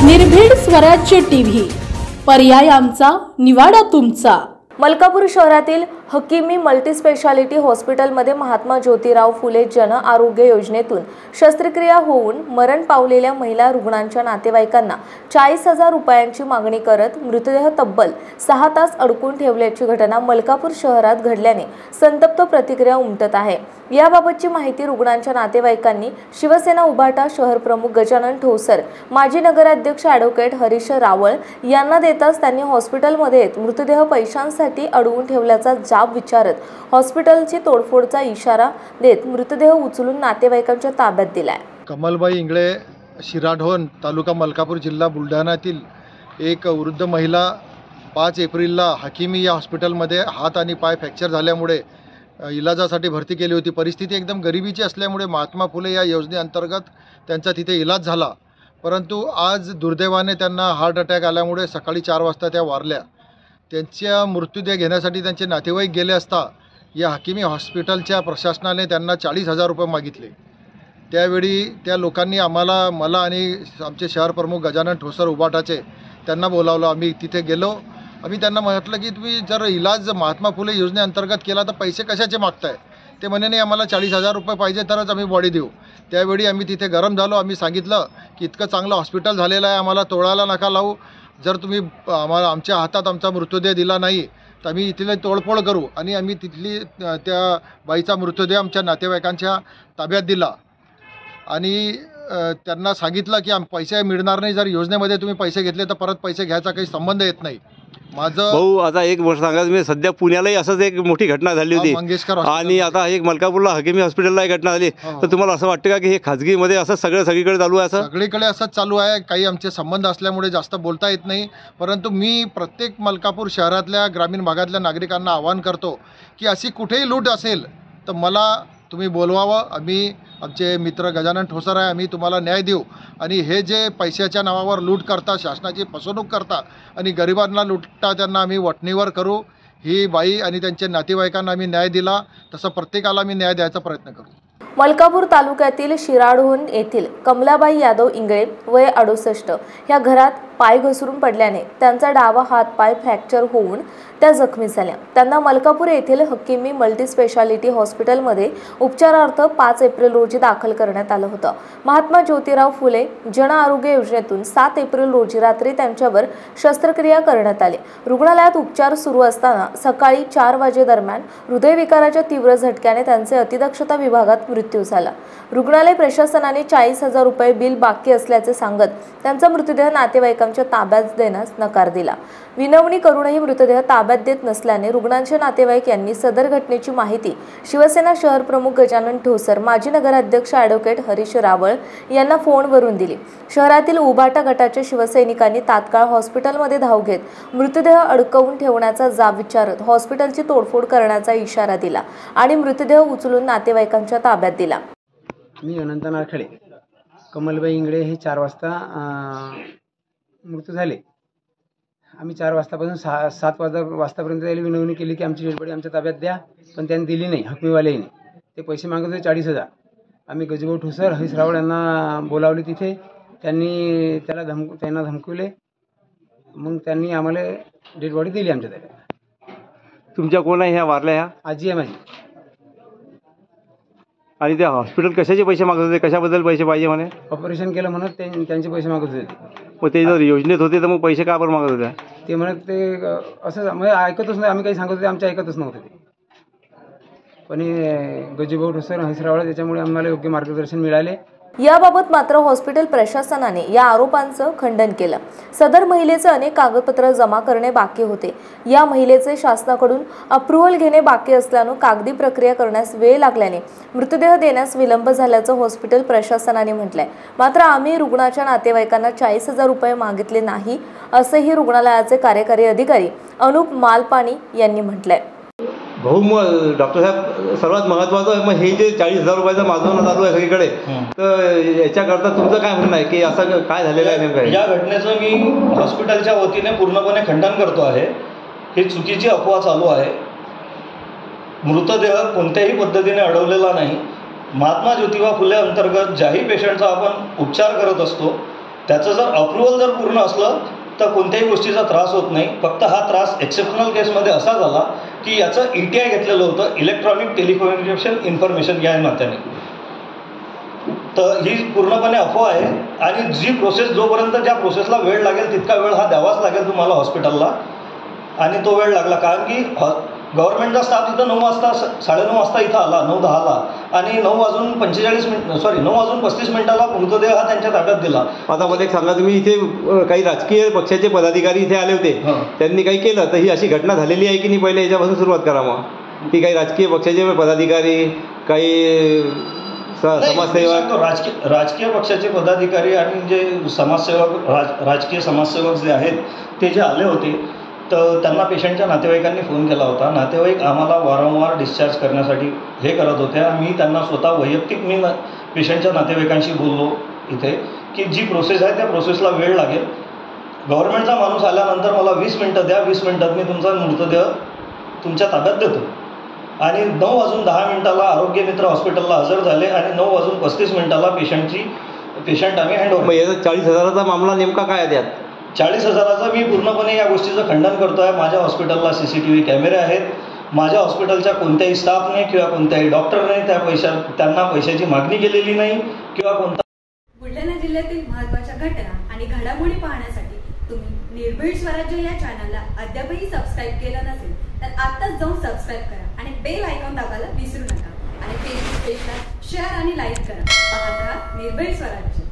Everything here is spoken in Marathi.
निर्भीड स्वराज्य टीव्ही, पर्याय आमचा, निवाडा तुमचा। मलकापूर शहरातील हकीमी मल्टीस्पेशालिटी हॉस्पिटलमध्ये महात्मा ज्योतिराव फुले जन आरोग्य योजनेतून शस्त्रक्रिया होऊन मरण पावलेल्या महिला रुग्णांच्या नातेवाईकांना 40,000 रुपयांची मागणी करत मृतदेह तब्बल 6 तास अडकून ठेवल्याची घटना मलकापूर शहरात घडल्याने संतप्त प्रतिक्रिया उमटत आहे। याबाबतची माहिती रुग्णांच्या नातेवाईकांनी शिवसेना उभाटा शहर प्रमुख गजानन ठोसर, माजी नगराध्यक्ष ॲडव्होकेट हरीश रावळ यांना देताच त्यांनी हॉस्पिटलमध्ये मृतदेह पैशांसाठी अडवून ठेवल्याचा जाब विचारत हॉस्पिटलची तोडफोडचा इशारा देत मृतदेह उचलून नातेवाईकांच्या ताब्यात दिलाय। कमलबाई इंगळे, शिराढोण, तालुका मलकापूर, जिल्हा बुलढाण्यातील एक वृद्ध महिला 5 एप्रिलला हकीमी या हॉस्पिटलमध्ये हात आणि पाय फ्रॅक्चर झाल्यामुळे इलाजासाठी भरती केली होती। परिस्थिती एकदम गरिबीची असल्यामुळे महात्मा फुले या योजनेअंतर्गत त्यांचा तिथे इलाज झाला, परंतु आज दुर्दैवाने त्यांना हार्ट अटॅक आल्यामुळे सकाळी 4 वाजता त्या वारल्या। त्यांच्या मृत्यूदेह घेण्यासाठी त्यांचे नातेवाईक गेले असता या हकीमी हॉस्पिटलच्या प्रशासनाने त्यांना 40,000 रुपये मागितले। त्यावेळी त्या लोकांनी मला आणि आमचे शहर प्रमुख गजानन ठोसर उबाटाचे त्यांना बोलावलं। आम्ही तिथे गेलो। आम्ही त्यांना म्हटलं की तुम्ही जर इलाज महात्मा फुले योजनेअंतर्गत केला तर पैसे कशाचे मागताय? ते म्हणे नाही, आम्हाला 40,000 रुपये पाहिजे तरच आम्ही बॉडी देऊ। त्यावेळी आम्ही तिथे गरम झालो। आम्ही सांगितलं की इतकं चांगलं हॉस्पिटल झालेलं आहे, आम्हाला तोडायला नका लावू। जर तुम्ही आमच्या हातात आमचा मृतदेह दिला नाही तर आम्ही इथले तोडफोड करू। आणि आम्ही तिथली त्या बाईचा मृतदेह आमच्या नातेवाईकांच्या ताब्यात दिला आणि त्यांना सांगितलं की पैसे मिळणार नाही, जर योजनेमध्ये तुम्ही पैसे घेतले तर परत पैसे घ्यायचा काही संबंध येत नाही। माझं भाऊ आता एक गोष्ट सांगायचं, मी सध्या पुण्यालाही असंच एक मोठी घटना झाली होती आणि आता एक मलकापूरला हकीमी हॉस्पिटलला एक घटना झाली। तर तुम्हाला असं वाटतं का की हे खाजगीमध्ये असं सगळीकडे चालू आहे? असं सगळीकडे असंच चालू आहे। काही आमचे संबंध असल्यामुळे जास्त बोलता येत नाही, परंतु मी प्रत्येक मलकापूर शहरातल्या ग्रामीण भागातल्या नागरिकांना आवाहन करतो की अशी कुठेही लूट असेल तर मला तुम्ही बोलवावं। आम्ही आमचे मित्र गजानन ठोसर आहे, आम्ही तुम्हाला न्याय देऊ। आणि हे जे पैशाच्या नावावर लूट करता, शासनाची फसवणूक करता आणि गरिबांना लुटता, त्यांना आम्ही वठणीवर करू। ही बाई आणि त्यांच्या नातेवाईकांना आम्ही न्याय दिला तसं प्रत्येकाला आम्ही न्याय द्यायचा प्रयत्न करू। मलकापूर तालुक्यातील शिराढोण येथील कमलाबाई यादव इंगळे वय 68 या घरात पाय घसरून पडल्याने त्यांचा डावा हात पाय फ्रॅक्चर होऊन त्या जखमी झाल्या। त्यांना मलकापूर येथील हकीमी मल्टीस्पेशालिटी हॉस्पिटलमध्ये उपचारार्थ 5 एप्रिल रोजी दाखल करण्यात आलं होतं। महात्मा ज्योतिराव फुले जन आरोग्य योजनेतून 7 एप्रिल रोजी रात्री त्यांच्यावर शस्त्रक्रिया करण्यात आली। रुग्णालयात उपचार सुरू असताना सकाळी 4 वाजेदरम्यान हृदयविकाराच्या तीव्र झटक्याने त्यांचे अतिदक्षता विभागात मृत्यू झाला। रुग्णालय प्रशासनाने 40,000 रुपये बिल बाकी असल्याचे सांगत त्यांचा मृतदेह नातेवाईकांच्या ताब्यात देण्यास नकार दिला। विनवणी करूनही मृतदेह ताब्यात देत नसल्याने रुग्णांचे नातेवाईक यांनी सदर घटनेची माहिती शिवसेना शहर प्रमुख गजानन ठोसर, माजी नगराध्यक्ष ॲडव्होकेट हरीश रावळ यांना फोनवरून दिली। शहरातील उभाटा गटाच्या शिवसैनिकांनी तात्काळ हॉस्पिटलमध्ये धाव घेत मृतदेह अडकवून ठेवण्याचा जाब विचारत हॉस्पिटलची तोडफोड करण्याचा इशारा दिला आणि मृतदेह उचलून नातेवाईकांच्या ताब्यात दिला। मी अनंत नारखेडे, कमलबाई इंगळे हे 4 वाजता मृत्यू झाले। आम्ही 4 वाजतापासून 7 वाजतापर्यंत त्याला विनवणी केली की आमची डेड बॉडी आमच्या ताब्यात द्या, पण त्यांनी दिली नाही। हकीमीवाल्याने ते पैसे मागत होते 40,000। आम्ही गजभाऊ ठोसर, हरीश रावळ यांना बोलावले तिथे, त्यांनी त्यांना धमकवले, मग त्यांनी आम्हाला डेड बॉडी दिली आमच्या ताब्यात। तुमच्या कोण आहे ह्या वारल्या? ह्या आजी आहे माझी। आणि त्या हॉस्पिटल कशाचे पैसे मागत होते? कशाबद्दल पैसे पाहिजे म्हणे? ऑपरेशन केलं म्हणत त्यांचे पैसे मागत होते। मग ते जर योजनेत होते तर मग पैसे का बरं मागत होते? ते म्हणत ते असं म्हणजे ऐकतच नाही, आम्ही काही सांगत होते आमच्या ऐकतच नव्हते ते। पण गजभाऊ ठोसर, हरीश रावळ त्याच्यामुळे आम्हाला योग्य मार्गदर्शन मिळाले। याबाबत मात्र हॉस्पिटल प्रशासनाने या आरोपांचं खंडन केलं। सदर महिलेचे अनेक कागदपत्र जमा करणे बाकी होते। या महिलेचे शासनाकडून अप्रूव्हल घेणे बाकी असल्याने कागदी प्रक्रिया करण्यास वेळ लागल्याने मृतदेह देण्यास विलंब झाल्याचं हॉस्पिटल प्रशासनाने म्हटलंय। मात्र आम्ही रुग्णाच्या नातेवाईकांना 40,000 रुपये मागितले नाही असंही रुग्णालयाचे कार्यकारी अधिकारी अनुप मालपाणी यांनी म्हटलंय। डॉक्टर साहेब सर्वात महत्त्वाचं मग हे जे 40,000 रुपयाचं माजवणं चालू आहे सगळीकडे, तर याच्याकरता तुमचं काय म्हणणं आहे की असं काय झालेलं आहे नेमकं? या घटनेचं मी हॉस्पिटलच्या वतीने पूर्णपणे खंडन करतो आहे. ही चुकीची अफवा चालू आहे. मृतदेह कोणत्याही पद्धतीने अडवलेला नाही. महात्मा ज्योतिबा फुले अंतर्गत ज्याही पेशंटचा आपण उपचार करत असतो त्याचं जर अप्रुव्हल जर पूर्ण असलं तर कोणत्याही गोष्टीचा त्रास होत नाही. फक्त हा त्रास एक्सेप्शनल केसमध्ये असा झाला की याचं ETI घेतलेलं होतं, इलेक्ट्रॉनिक टेलिकम्युनिकेशन इन्फॉर्मेशन या नात्याने. तर ही पूर्णपणे अफवा आहे आणि जी प्रोसेस जोपर्यंत ज्या प्रोसेसला वेळ लागेल तितका वेळ हा द्यावाच लागेल तुम्हाला हॉस्पिटलला. आणि तो वेळ लागला कारण की गव्हर्नमेंटचा स्टाफ इथं 9 वाजता 9:30 वाजता इथं आला, 9:10ला, आणि 9:35 मिनिटाला मृतदेह हा त्यांच्या ताब्यात दिला. आता मला एक सांगा, तुम्ही इथे काही राजकीय पक्षाचे पदाधिकारी इथे आले होते, त्यांनी काही केलं तर ही अशी घटना झालेली आहे की नाही? पहिले याच्यापासून सुरुवात करा मग, की काही राजकीय पक्षाचे पदाधिकारी, काही समाजसेवक, राजकीय पक्षाचे पदाधिकारी आणि जे समाजसेवक, राजकीय समाजसेवक जे आहेत ते जे आले होते तर त्यांना पेशंटच्या नातेवाईकांनी फोन केला होता. नातेवाईक आम्हाला वारंवार डिस्चार्ज करण्यासाठी हे करत होते. मी त्यांना स्वतः वैयक्तिक मी पेशंटच्या नातेवाईकांशी बोललो इथे की जी प्रोसेस आहे त्या प्रोसेसला वेळ लागेल. गव्हर्नमेंटचा माणूस आल्यानंतर मला 20 मिनटं द्या, 20 मिनटात मी तुमचा मृतदेह तुमच्या ताब्यात देतो. आणि 9:10 आरोग्य मित्र हॉस्पिटलला हजर झाले आणि 9:35 पेशंट आम्ही हँडओव्हर. 40,000चा मामला नेमका काय आहे? त्यात 40,000चा मी पूर्णपणे या गोष्टीचं खंडन करतो आहे. माझ्या हॉस्पिटलला CCTV कॅमेरे आहेत. माझ्या हॉस्पिटलच्या कोणत्याही स्टाफने किंवा कोणत्याही डॉक्टरने त्यांना पैशाची मागणी केलेली नाही किंवा कोणता. बुलढाणा जिल्ह्यातील महत्त्वाच्या घटना आणि घडामोडी पाहण्यासाठी तुम्ही निर्भीड स्वराज्य या चॅनलला अद्यापही सबस्क्राईब केलं नसेल तर आत्ताच जाऊन सबस्क्राईब करा आणि बेल आयकॉन दाबायला विसरू नका. आणि फेसबुक पेजला शेअर आणि लाईक करा. पाहत राहा निर्भीड स्वराज्य.